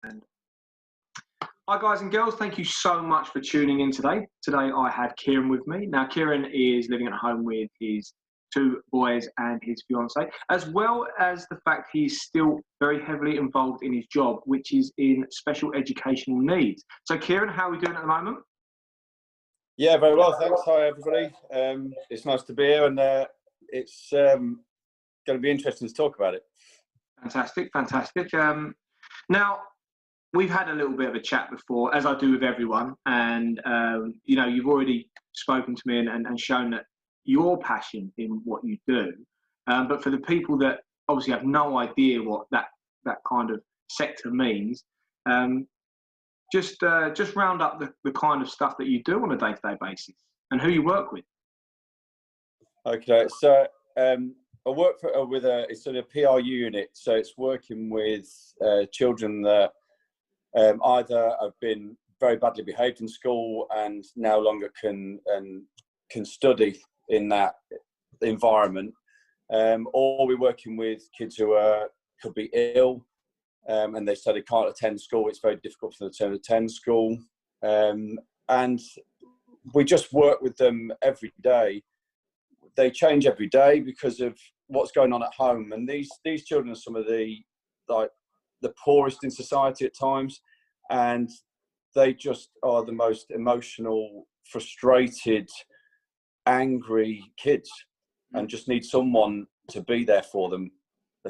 And hi guys and girls, thank you so much for tuning in today. Today I had Kieran with me. Now Kieran is living at home with his two boys and his fiancée, as well as the fact he's still very heavily involved in his job, which is in special educational needs. So Kieran, how are we doing at the moment? Yeah, very well, thanks. Hi everybody. It's nice to be here, and it's going to be interesting to talk about it. Fantastic. Now, we've had a little bit of a chat before, as I do with everyone, and you've already spoken to me and shown that your passion in what you do. But for the people that obviously have no idea what that kind of sector means, just round up the kind of stuff that you do on a day-to-day basis and who you work with. Okay, so I work it's in a PRU unit, so it's working with children that either have been very badly behaved in school and no longer can study in that environment, or we're working with kids who could be ill, and they say they can't attend school. It's very difficult for them to attend school, and we just work with them every day. They change every day because of what's going on at home, and these children are some of the poorest in society at times, and they just are the most emotional, frustrated, angry kids, and just need someone to be there for them,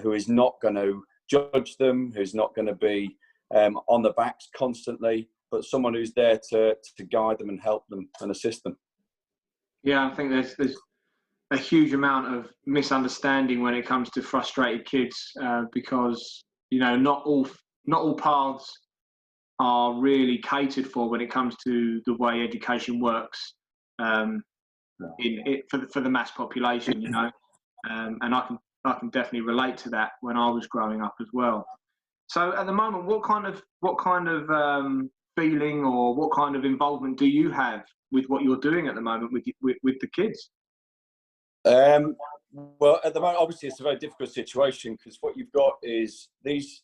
who is not going to judge them, who's not going to be on their backs constantly, but someone who's there to guide them and help them and assist them. Yeah, I think there's a huge amount of misunderstanding when it comes to frustrated kids, because not all paths are really catered for when it comes to the way education works for the mass population, and I can definitely relate to that when I was growing up as well. So at the moment, what kind of feeling or what kind of involvement do you have with what you're doing at the moment with the kids? Well, at the moment, obviously, it's a very difficult situation because what you've got is these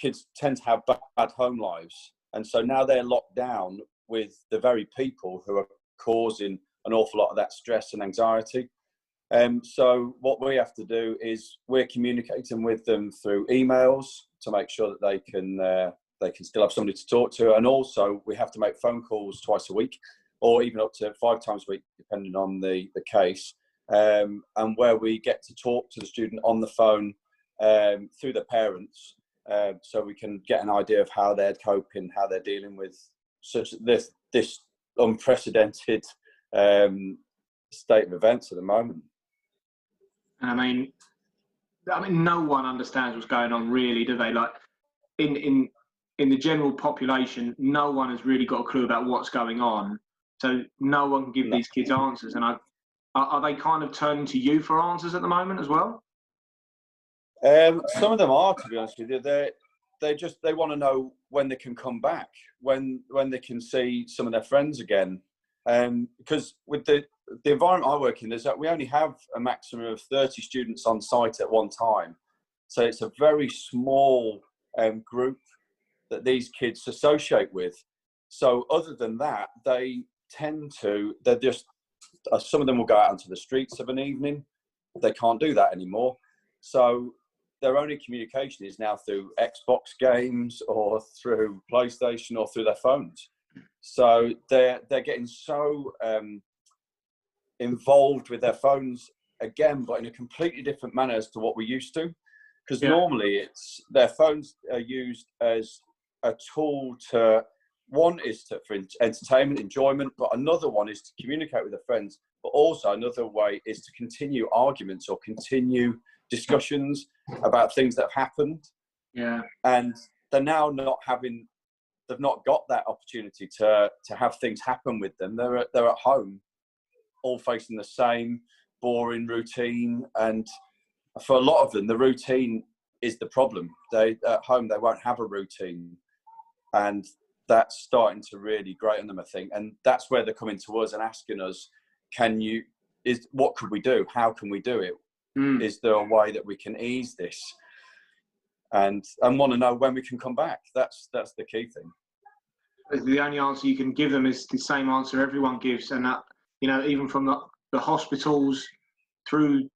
kids tend to have bad home lives, and so now they're locked down with the very people who are causing an awful lot of that stress and anxiety. So what we have to do is we're communicating with them through emails to make sure that they can still have somebody to talk to, and also we have to make phone calls twice a week, or even up to 5 times a week, depending on the case. And where we get to talk to the student on the phone through the parents, so we can get an idea of how they're coping, how they're dealing with such this unprecedented state of events at the moment. I mean, no one understands what's going on, really, do they? Like in the general population, no one has really got a clue about what's going on, so no one can give these kids answers. And are they kind of turning to you for answers at the moment as well? Some of them are, to be honest with you. They want to know when they can come back, when they can see some of their friends again. Because with the environment I work in, is that we only have a maximum of 30 students on site at one time. So it's a very small group that these kids associate with. So other than that, some of them will go out onto the streets of an evening. They can't do that anymore. So their only communication is now through Xbox games or through PlayStation or through their phones. So they're getting so involved with their phones again, but in a completely different manner as to what we used to. Because normally their phones are used as a tool to, one is for entertainment, enjoyment, but another one is to communicate with their friends. But also another way is to continue arguments or continue discussions about things that have happened. Yeah. And they're now they've not got that opportunity to have things happen with them. They're at home, all facing the same boring routine. And for a lot of them, the routine is the problem. At home, they won't have a routine. And that's starting to really grate on them, I think. And that's where they're coming to us and asking us, what could we do? How can we do it? Is there a way that we can ease this? and want to know when we can come back. That's the key thing. The only answer you can give them is the same answer everyone gives, and that, you know, even from the hospitals through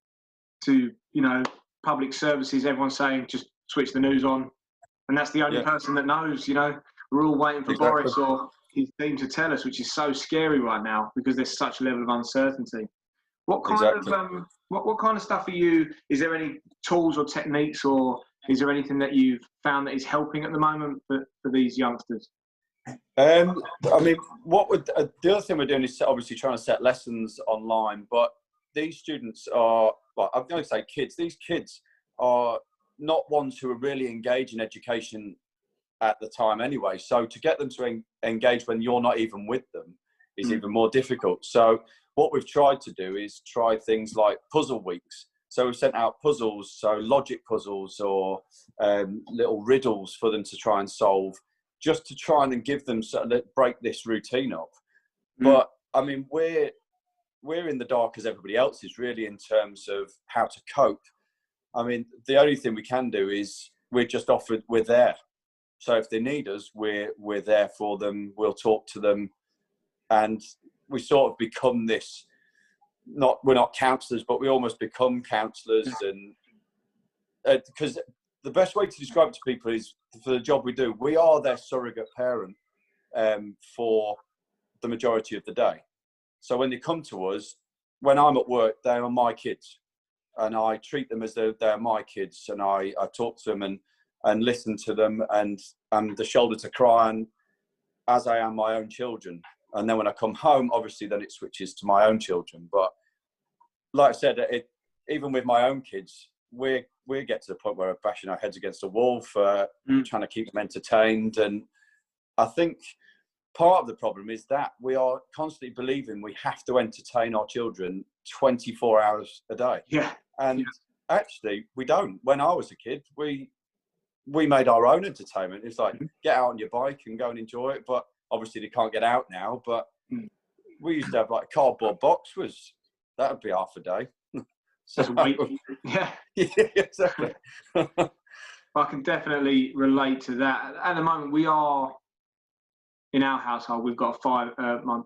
to, you know, public services, everyone's saying just switch the news on, and that's the only person that knows. You know, we're all waiting for Boris or his team to tell us, which is so scary right now because there's such a level of uncertainty. What kind of what kind of stuff are you? Is there any tools or techniques, or is there anything that you've found that is helping at the moment for these youngsters? I mean, the other thing we're doing is obviously trying to set lessons online, but these students are, well, I'm going to say kids. These kids are not ones who are really engaged in education at the time anyway. So to get them to engage when you're not even with them is even more difficult. So what we've tried to do is try things like puzzle weeks. So we've sent out puzzles, so logic puzzles or little riddles for them to try and solve, just to try and give them, break this routine up. But I mean, we're in the dark as everybody else is, really, in terms of how to cope. I mean, the only thing we can do is we're there. So if they need us, we're there for them. We'll talk to them, and we sort of become this. We're not counsellors, but we almost become counsellors, and because the best way to describe it to people is, for the job we do, we are their surrogate parent for the majority of the day. So when they come to us, when I'm at work, they are my kids, and I treat them as though they're my kids, and I talk to them and listen to them, and I'm the shoulder to cry on as I am my own children. And then when I come home, obviously, then it switches to my own children. But like I said, even with my own kids, we get to the point where we're bashing our heads against the wall for trying to keep them entertained. And I think part of the problem is that we are constantly believing we have to entertain our children 24 hours a day. And actually, we don't. When I was a kid, we made our own entertainment. It's like, get out on your bike and go and enjoy it. But obviously, they can't get out now. But we used to have, like, a cardboard box. That would be half a day. So, yeah, exactly. I can definitely relate to that. At the moment, we are, in our household, we've got 5.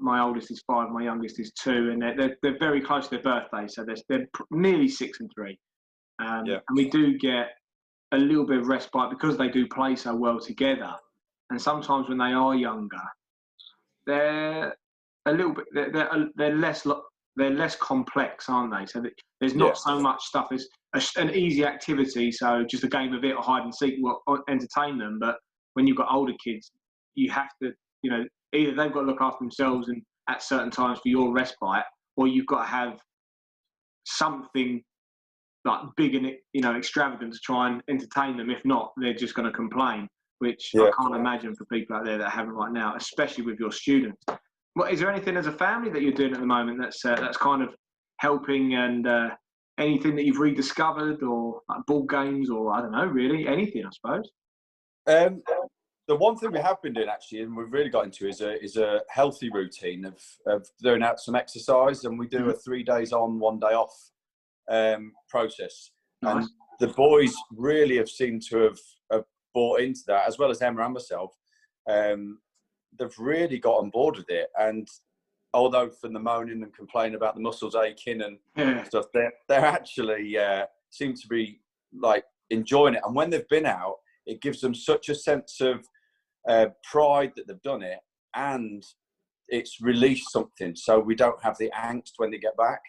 My oldest is 5, my youngest is 2, and they're very close to their birthday, so they're nearly 6 and 3. And we do get a little bit of respite because they do play so well together. And sometimes when they are younger, they're a little bit they're less complex, aren't they? So there's not so much stuff. It's an easy activity, so just a game of it or hide and seek will entertain them. But when you've got older kids, you have to, you know, either they've got to look after themselves and at certain times for your respite, or you've got to have something like big and, you know, extravagant to try and entertain them. If not, they're just going to complain, which I can't imagine for people out there that haven't right now, especially with your students. Well, is there anything as a family that you're doing at the moment that's kind of helping, and anything that you've rediscovered, or like board games, or I don't know, really anything, I suppose? The one thing we have been doing, actually, and we've really got into, is a healthy routine of doing out some exercise, and we do a 3 days on, 1 day off process. Nice. And the boys really have seemed to have bought into that, as well as Emma and myself. They've really got on board with it, and although from the moaning and complaining about the muscles aching and stuff, they're actually seem to be, like, enjoying it. And when they've been out, it gives them such a sense of pride that they've done it, and it's released something, so we don't have the angst when they get back.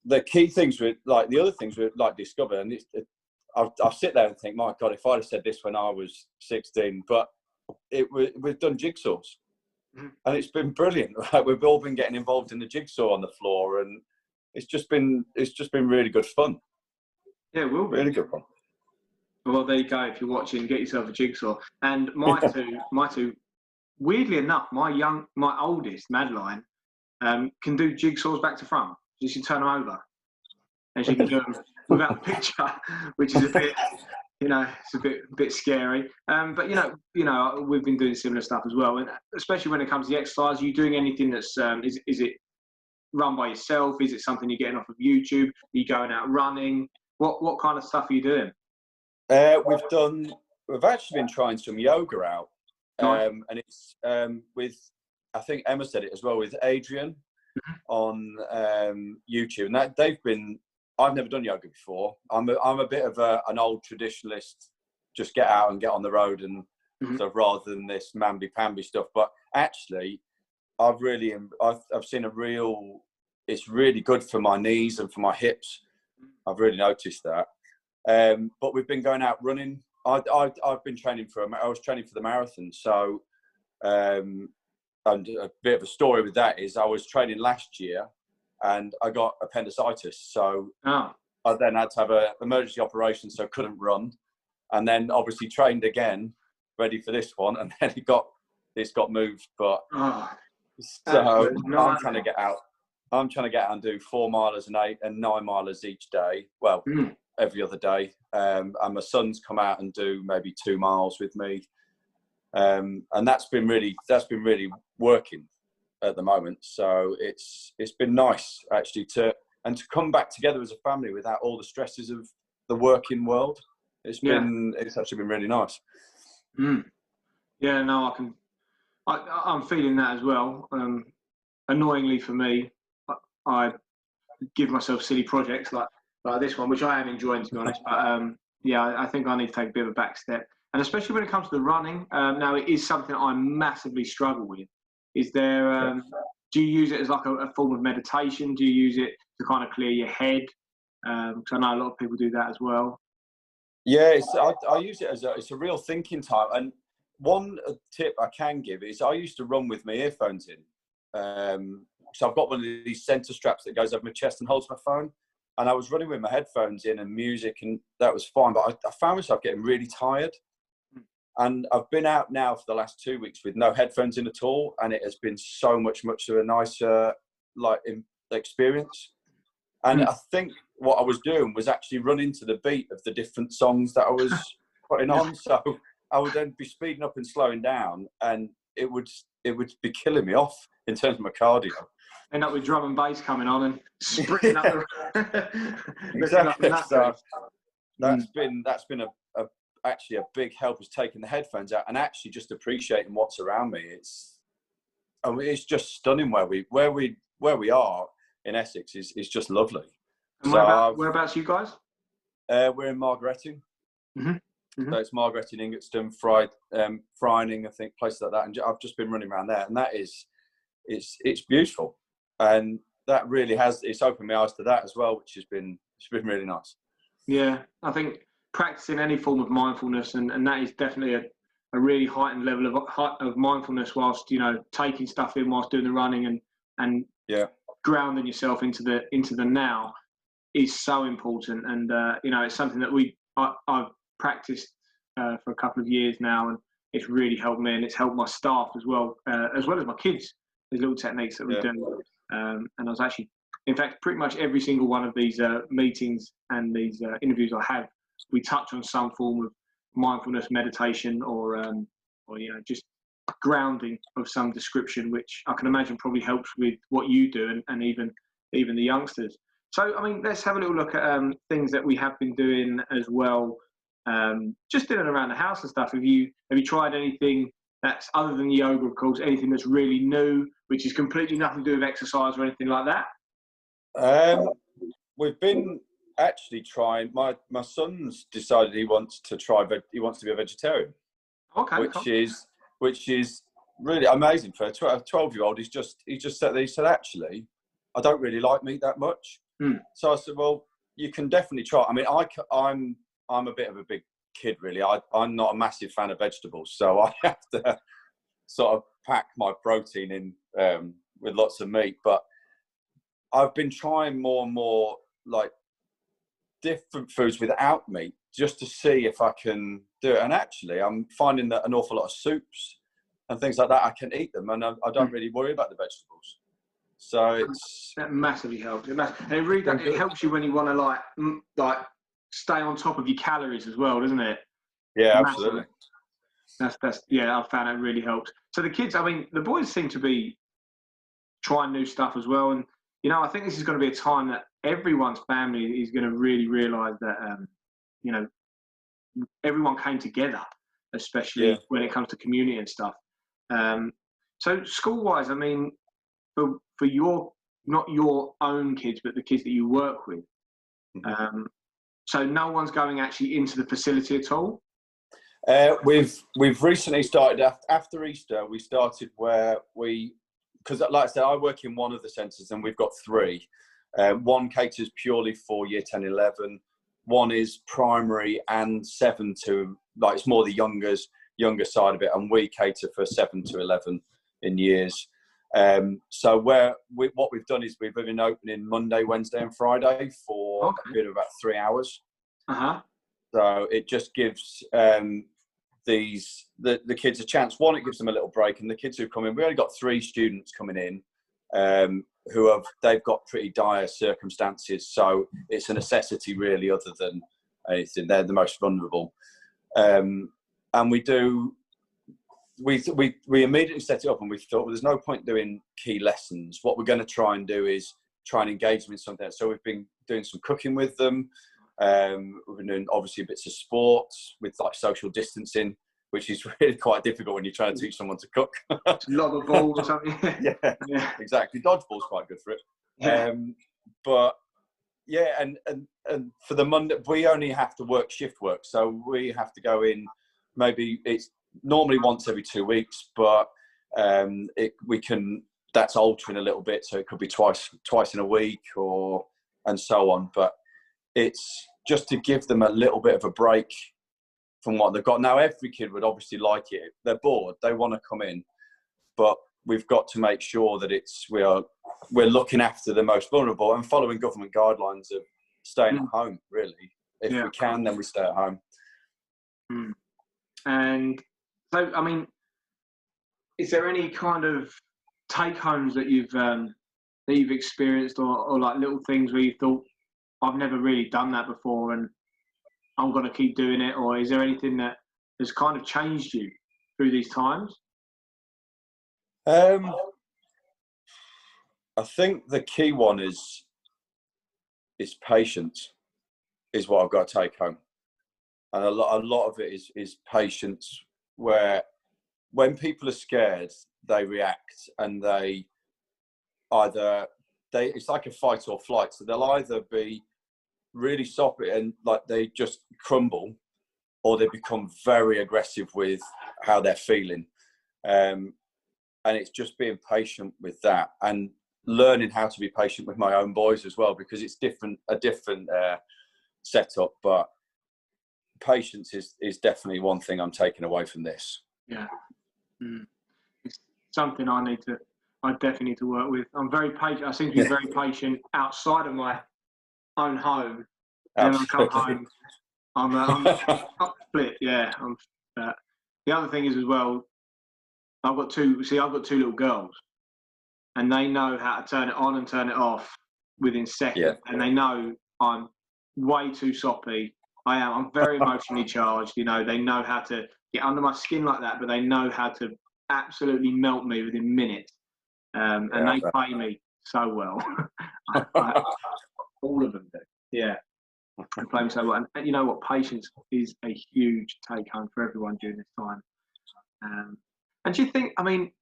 The key things with, like, the other things we like discover, and I sit there and think, my God, if I'd have said this when I was 16, but we've done jigsaws, and it's been brilliant. Like, we've all been getting involved in the jigsaw on the floor, and it's just been really good fun. Yeah, it will be really good fun. Well, there you go. If you're watching, get yourself a jigsaw. And my two, weirdly enough, my oldest, Madeline, can do jigsaws back to front. She can turn them over, and she can do them without the picture, which is a bit, you know, it's a bit scary. But you know, we've been doing similar stuff as well, and especially when it comes to the exercise. Are you doing anything that's is it run by yourself? Is it something you're getting off of YouTube? Are you going out running? What kind of stuff are you doing? We've actually been trying some yoga out, Nice. and it's with, I think Emma said it as well, with Adrian on YouTube, and that I've never done yoga before. I'm a bit of an old traditionalist, just get out and get on the road and sort of, rather than this mamby-pamby stuff. But actually, I've seen it's really good for my knees and for my hips. I've really noticed that. But we've been going out running. I've been training I was training for the marathon. So, and a bit of a story with that is I was training last year and I got appendicitis. So I then had to have an emergency operation, so couldn't run. And then obviously trained again, ready for this one. And then it's got moved. But so I'm trying to get out. I'm trying to get out and do 4 milers and 8 and 9 milers each day. Well, every other day. And my son's come out and do maybe 2 miles with me. And that's been really working at the moment. So it's been nice actually to come back together as a family without all the stresses of the working world. It's actually been really nice. Yeah, no, I'm feeling that as well. Annoyingly for me, I give myself silly projects like this one, which I am enjoying, to be honest. But I think I need to take a bit of a back step. And especially when it comes to the running, now it is something I massively struggle with. Is there, do you use it as like a form of meditation? Do you use it to kind of clear your head? Because I know a lot of people do that as well. Yeah, I use it it's a real thinking time. And one tip I can give is I used to run with my earphones in. So I've got one of these center straps that goes over my chest and holds my phone. And I was running with my headphones in and music, and that was fine. But I found myself getting really tired. And I've been out now for the last 2 weeks with no headphones in at all. And it has been so much of a nicer experience. And I think what I was doing was actually running to the beat of the different songs that I was putting on. So I would then be speeding up and slowing down, and it would be killing me off in terms of my cardio. End up with drum and bass coming on and sprinting up the exactly. So that's been actually a big help, is taking the headphones out and actually just appreciating what's around me. It's just stunning where we are in Essex is just lovely. And whereabouts you guys? We're in Margaretting. So it's Margaretting, Ingatstone, Freining, I think, places like that. And I've just been running around there, and that it's beautiful. And that really it's opened my eyes to that as well, which it's been really nice. Yeah, I think practicing any form of mindfulness, and that is definitely a really heightened level of mindfulness whilst, taking stuff in whilst doing the running and grounding yourself into the now is so important. And it's something that I've practiced for a couple of years now, and it's really helped me, and it's helped my staff as well as my kids. There's little techniques that we do, and I was actually, in fact, pretty much every single one of these meetings and these interviews I have, we touch on some form of mindfulness, meditation, or just grounding of some description, which I can imagine probably helps with what you do, and even the youngsters. So, I mean, let's have a little look at things that we have been doing as well, just in and around the house and stuff. Have you tried anything that's, other than yoga, of course, anything that's really new, which is completely nothing to do with exercise or anything like that? We've been actually trying. My son's decided he wants to be a vegetarian. Okay. Which is really amazing for a 12-year-old. He just said that. He said, actually, I don't really like meat that much. So I said, well, you can definitely try. I mean, I'm a bit of a big kid, really. I'm not a massive fan of vegetables, so I have to sort of pack my protein in with lots of meat. But I've been trying more and more like different foods without meat, just to see if I can do it. And actually, I'm finding that an awful lot of soups and things like that, I can eat them, and I don't really worry about the vegetables. So that massively helps. And it helps you when you want to like stay on top of your calories as well, doesn't it? Yeah, absolutely. That's I found that really helps. So the kids, I mean, the boys seem to be trying new stuff as well, and I think this is going to be a time that everyone's family is going to really realise that, you know, everyone came together, especially when it comes to community and stuff. So school-wise, I mean, for your, not your own kids, but the kids that you work with, so no one's going actually into the facility at all? We've recently started, after Easter, we started where because like I said, I work in one of the centres and we've got 3. One caters purely for year 10, 11. One is primary and 7 to, like, it's more the younger side of it, and we cater for 7 to 11 in years. So what we've done is we've been opening Monday, Wednesday and Friday for a bit of about 3 hours. So it just gives the kids a chance. One, it gives them a little break, and the kids who come in, we only got 3 students coming in they've got pretty dire circumstances, so it's a necessity really, other than anything. They're the most vulnerable. And we immediately set it up, and we thought, well, there's no point doing key lessons. What we're going to try and do is try and engage them in something. So we've been doing some cooking with them. We've been doing obviously bits of sports with like social distancing, which is really quite difficult when you're trying to teach someone to cook. Lob a ball or something. yeah, exactly. Dodgeball's quite good for it. Yeah. But yeah, and for the Monday, we only have to work shift work, so we have to go in. Maybe it's normally once every 2 weeks, but that's altering a little bit, so it could be twice in a week, and so on. But it's just to give them a little bit of a break from what they've got. Now, every kid would obviously like it. They're bored. They want to come in. But we've got to make sure that we're looking after the most vulnerable and following government guidelines of staying at home, really. If we can, then we stay at home. And so, I mean, is there any kind of take-homes that you've experienced, or like little things where you thought, I've never really done that before and I'm going to keep doing it? Or is there anything that has kind of changed you through these times? I think the key one is patience, is what I've got to take home. And a lot of it is patience, where when people are scared, they react, and it's like a fight or flight. So they'll either be really soppy and like they just crumble, or they become very aggressive with how they're feeling. And it's just being patient with that, and learning how to be patient with my own boys as well, because it's a different setup. But patience is definitely one thing I'm taking away from this. Yeah. It's something I definitely need to work with. I'm very patient. I seem to be very patient outside of my own home. And then I come home, I'm split. Yeah. The other thing is as well, I've got two little girls, and they know how to turn it on and turn it off within seconds. Yeah. And they know I'm way too soppy. I'm very emotionally charged. You know, they know how to get under my skin like that, but they know how to absolutely melt me within minutes. And they pay me so well. All of them do. Yeah. They play me so well. And you know what? Patience is a huge take home for everyone during this time. And do you think, I mean,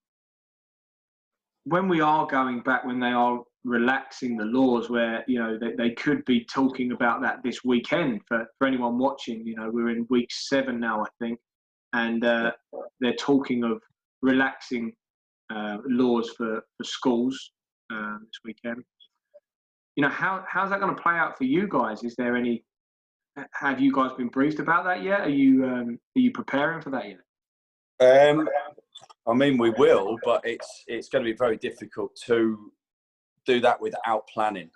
when we are going back, when they are relaxing the laws, where, you know, they could be talking about that this weekend for anyone watching, you know, we're in week 7 now, I think, and they're talking of relaxing laws for schools this weekend. You know, how's that going to play out for you guys? Is there have you guys been briefed about that yet? Are you preparing for that yet? I mean, we will, but it's going to be very difficult to do that without planning.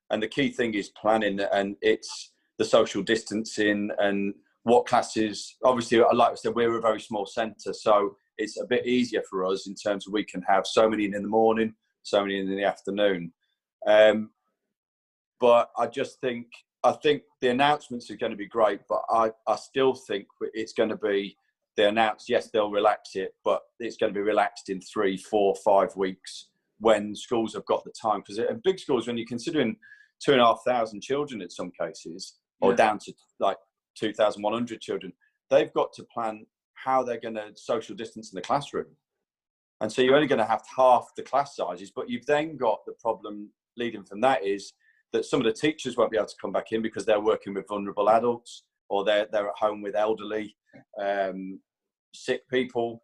And the key thing is planning, and it's the social distancing and what classes. Obviously, like I said, we're a very small centre, so it's a bit easier for us in terms of we can have so many in the morning, so many in the afternoon. But I think the announcements are going to be great, but I still think it's going to be, they announce, yes, they'll relax it, but it's going to be relaxed in 3, 4, 5 weeks when schools have got the time. Because in big schools, when you're considering 2,500 children in some cases, or down to like 2,100 children. They've got to plan how they're going to social distance in the classroom. And so you're only going to have half the class sizes, but you've then got the problem leading from that is that some of the teachers won't be able to come back in because they're working with vulnerable adults, or they're at home with elderly, sick people.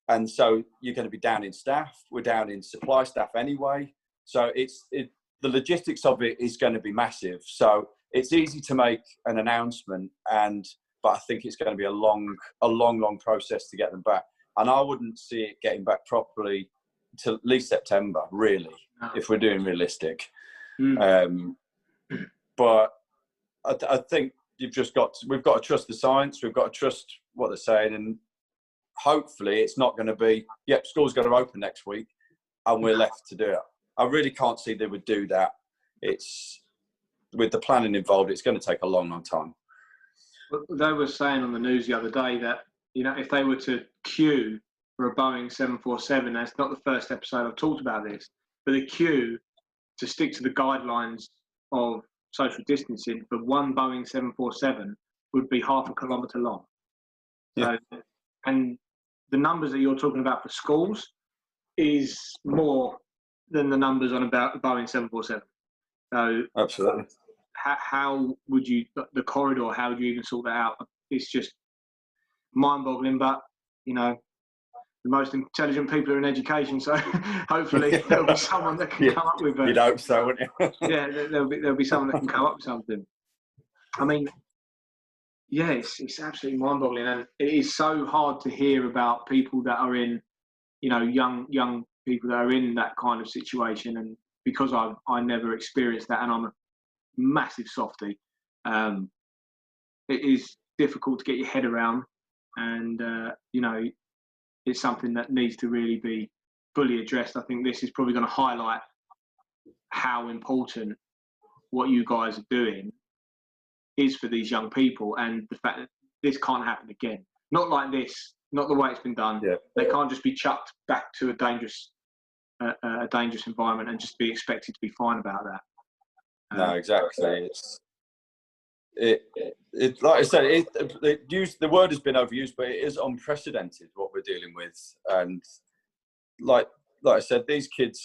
And so you're going to be down in staff. We're down in supply staff anyway. So the logistics of it is going to be massive. So it's easy to make an announcement, but I think it's going to be a long process to get them back. And I wouldn't see it getting back properly till at least September, really, if we're doing realistic. But I think we've got to trust the science. We've got to trust what they're saying, and hopefully it's not going to be, school's going to open next week and we're left to do it. I really can't see they would do that. It's, with the planning involved, it's going to take a long time. They were saying on the news the other day that, if they were to queue for a Boeing 747, that's not the first episode I've talked about this, but the queue to stick to the guidelines of social distancing for one Boeing 747 would be 0.5 kilometre long. So, and the numbers that you're talking about for schools is more than the numbers on about the Boeing 747. So absolutely. How would you, the corridor, how would you even sort that out? It's just mind-boggling, but, the most intelligent people are in education, so hopefully there'll be someone that can come up with it. You'd hope so, wouldn't you? Yeah, there'll be someone that can come up with something. I mean, it's absolutely mind-boggling, and it is so hard to hear about people that are in, young people that are in that kind of situation, and because I never experienced that, and I'm a massive softie, it is difficult to get your head around, and it's something that needs to really be fully addressed. I think this is probably going to highlight how important what you guys are doing is for these young people, and the fact that this can't happen again. Not like this, not the way it's been done. Yeah. They can't just be chucked back to a dangerous environment and just be expected to be fine about that. No, exactly. It like I said, the word has been overused, but it is unprecedented what we're dealing with. And like I said, these kids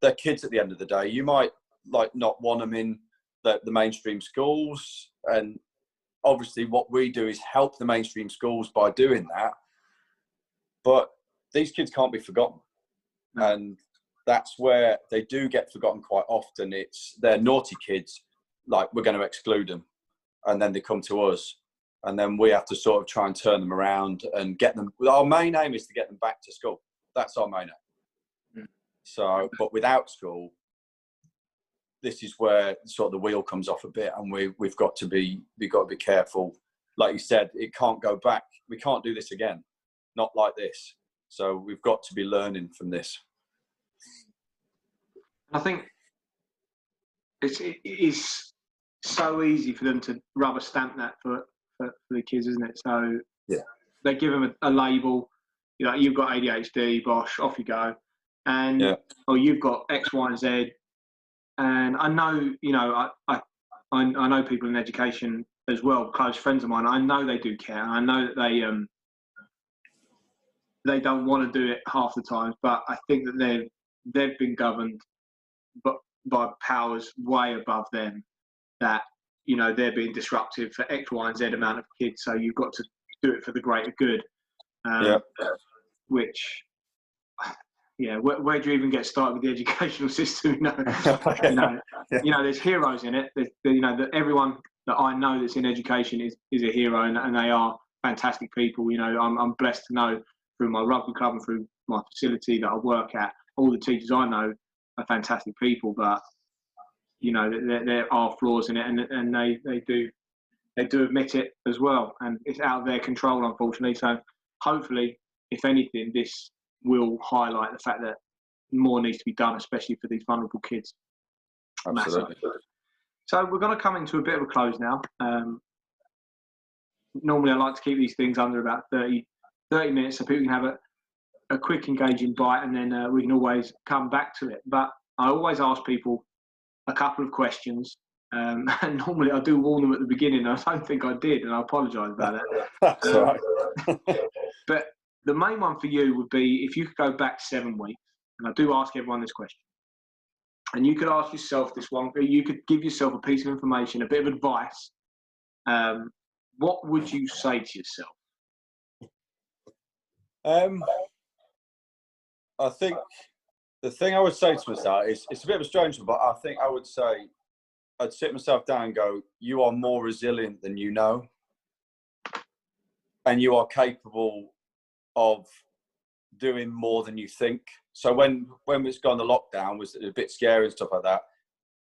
they're kids at the end of the day. You might not want them in the mainstream schools, and obviously what we do is help the mainstream schools by doing that. But these kids can't be forgotten, and that's where they do get forgotten quite often. They're naughty kids, we're going to exclude them. And then they come to us, and then we have to sort of try and turn them around and get them. Our main aim is to get them back to school. That's our main aim. So, but without school, this is where sort of the wheel comes off a bit, and we've got to be careful. Like you said, it can't go back. We can't do this again, not like this. So we've got to be learning from this. I think it is so easy for them to rubber stamp that for the kids, isn't it? So they give them a label, you've got ADHD, bosh, off you go, and or you've got X, Y, and Z. And I know, I know people in education as well, close friends of mine. I know they do care. I know that they don't want to do it half the time, but I think that they've been governed, by powers way above them, that they're being disruptive for X, Y, and Z amount of kids. So you've got to do it for the greater good. Which, where do you even get started with the educational system? There's heroes in it. That everyone that I know that's in education is a hero, and they are fantastic people. I'm blessed to know through my rugby club and through my facility that I work at, all the teachers I know are fantastic people, but there are flaws in it, and they do admit it as well, and it's out of their control, unfortunately. So hopefully, if anything, this will highlight the fact that more needs to be done, especially for these vulnerable kids. Absolutely. Massive. So we're going to come into a bit of a close now. Normally I like to keep these things under about 30 minutes so people can have a quick engaging bite, and then we can always come back to it. But I always ask people a couple of questions. And normally I do warn them at the beginning. I don't think I did, and I apologise about that. That's all right. But the main one for you would be if you could go back 7 weeks, and I do ask everyone this question, and you could ask yourself this one, you could give yourself a piece of information, a bit of advice. What would you say to yourself? I think the thing I would say to myself is, it's a bit of a strange one, but I think I would say, I'd sit myself down and go, you are more resilient than you know. And you are capable of doing more than you think. So when it's gone, the lockdown was a bit scary and stuff like that.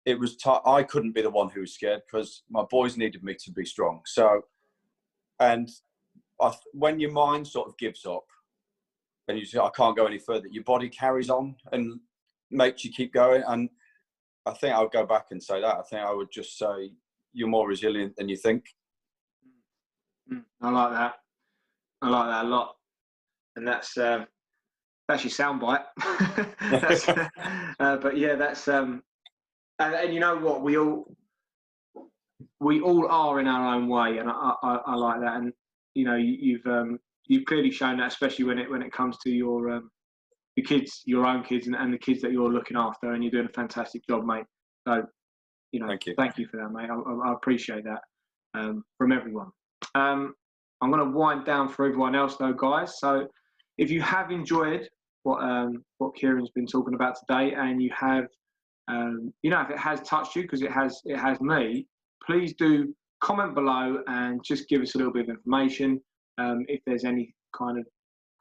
It was I couldn't be the one who was scared because my boys needed me to be strong. So, and when your mind sort of gives up and you say, I can't go any further, your body carries on and makes you keep going. And I think I would go back and say that. I think I would just say, you're more resilient than you think. I like that. I like that a lot. And that's your soundbite. But yeah, that's and you know what, we all are in our own way, and I like that. And you know, you've clearly shown that, especially when it comes to your kids, your own kids, and the kids that you're looking after, and you're doing a fantastic job, mate. So, you know, thank you for that, mate. I appreciate that from everyone. I'm going to wind down for everyone else, though, guys. So, if you have enjoyed what Kieran's been talking about today, and you have, you know, if it has touched you, because it has me, please do comment below and just give us a little bit of information. If there's any kind of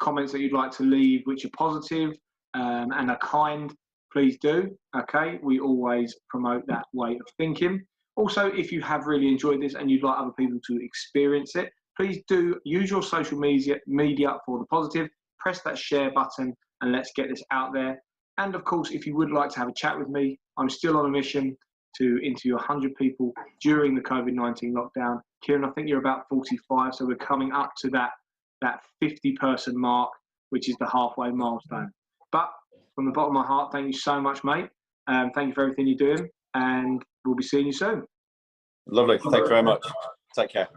comments that you'd like to leave, which are positive and are kind, please do. Okay, we always promote that way of thinking. Also, if you have really enjoyed this and you'd like other people to experience it, please do use your social media for the positive. Press that share button and let's get this out there. And of course, if you would like to have a chat with me, I'm still on a mission to interview 100 people during the COVID-19 lockdown. Kieran, I think you're about 45, so we're coming up to that 50-person mark, which is the halfway milestone. But from the bottom of my heart, thank you so much, mate. Thank you for everything you're doing, and we'll be seeing you soon. Lovely. Thank you very much. Take care.